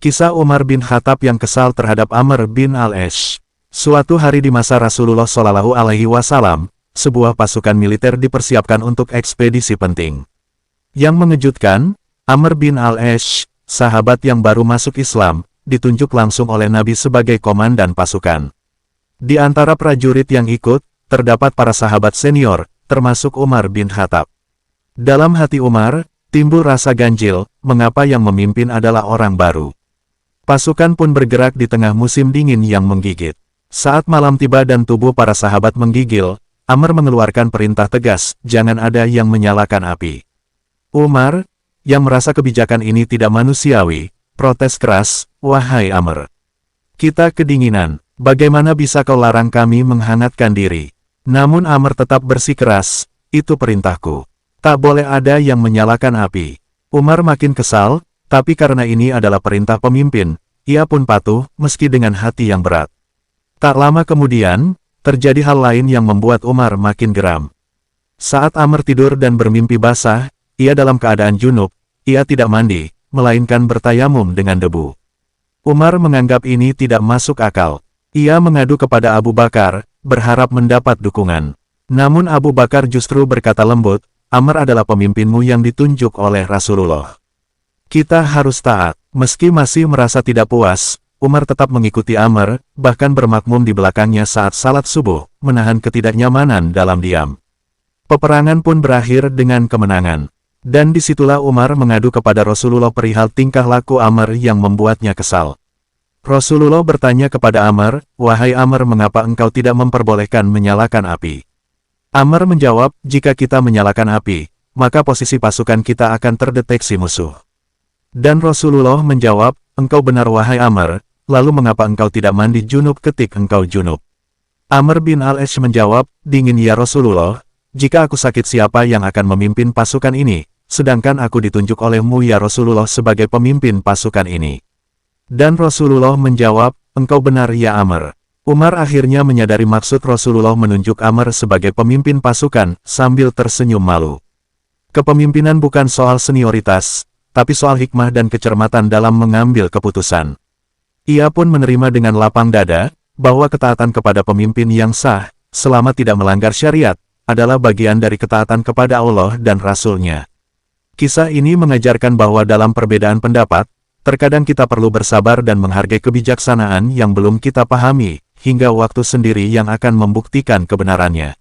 Kisah Umar bin Khattab yang kesal terhadap Amr bin al-Ash. Suatu hari di masa Rasulullah Shallallahu Alaihi Wasallam, sebuah pasukan militer dipersiapkan untuk ekspedisi penting. Yang mengejutkan, Amr bin al-Ash, sahabat yang baru masuk Islam, ditunjuk langsung oleh Nabi sebagai komandan pasukan. Di antara prajurit yang ikut, terdapat para sahabat senior, termasuk Umar bin Khattab. Dalam hati Umar, timbul rasa ganjil, mengapa yang memimpin adalah orang baru. Pasukan pun bergerak di tengah musim dingin yang menggigit. Saat malam tiba dan tubuh para sahabat menggigil, Amr mengeluarkan perintah tegas, jangan ada yang menyalakan api. Umar, yang merasa kebijakan ini tidak manusiawi, protes keras, wahai Amr. Kita kedinginan, bagaimana bisa kau larang kami menghangatkan diri? Namun Amr tetap bersikeras, itu perintahku. Tak boleh ada yang menyalakan api. Umar makin kesal, tapi karena ini adalah perintah pemimpin, ia pun patuh, meski dengan hati yang berat. Tak lama kemudian, terjadi hal lain yang membuat Umar makin geram. Saat Amr tidur dan bermimpi basah, ia dalam keadaan junub, ia tidak mandi, melainkan bertayamum dengan debu. Umar menganggap ini tidak masuk akal. Ia mengadu kepada Abu Bakar, berharap mendapat dukungan. Namun Abu Bakar justru berkata lembut, Amr adalah pemimpinmu yang ditunjuk oleh Rasulullah. Kita harus taat. Meski masih merasa tidak puas, Umar tetap mengikuti Amr, bahkan bermakmum di belakangnya saat salat subuh, menahan ketidaknyamanan dalam diam. Peperangan pun berakhir dengan kemenangan. Dan disitulah Umar mengadu kepada Rasulullah perihal tingkah laku Amr yang membuatnya kesal. Rasulullah bertanya kepada Amr, wahai Amr, mengapa engkau tidak memperbolehkan menyalakan api? Amr menjawab, jika kita menyalakan api, maka posisi pasukan kita akan terdeteksi musuh. Dan Rasulullah menjawab, engkau benar wahai Amr, lalu mengapa engkau tidak mandi junub ketika engkau junub? Amr bin al-Ash menjawab, dingin ya Rasulullah, jika aku sakit siapa yang akan memimpin pasukan ini, sedangkan aku ditunjuk olehmu ya Rasulullah sebagai pemimpin pasukan ini. Dan Rasulullah menjawab, engkau benar ya Amr. Umar akhirnya menyadari maksud Rasulullah menunjuk Amr sebagai pemimpin pasukan, sambil tersenyum malu. Kepemimpinan bukan soal senioritas, tapi soal hikmah dan kecermatan dalam mengambil keputusan. Ia pun menerima dengan lapang dada, bahwa ketaatan kepada pemimpin yang sah, selama tidak melanggar syariat, adalah bagian dari ketaatan kepada Allah dan Rasul-Nya. Kisah ini mengajarkan bahwa dalam perbedaan pendapat, terkadang kita perlu bersabar dan menghargai kebijaksanaan yang belum kita pahami, hingga waktu sendiri yang akan membuktikan kebenarannya.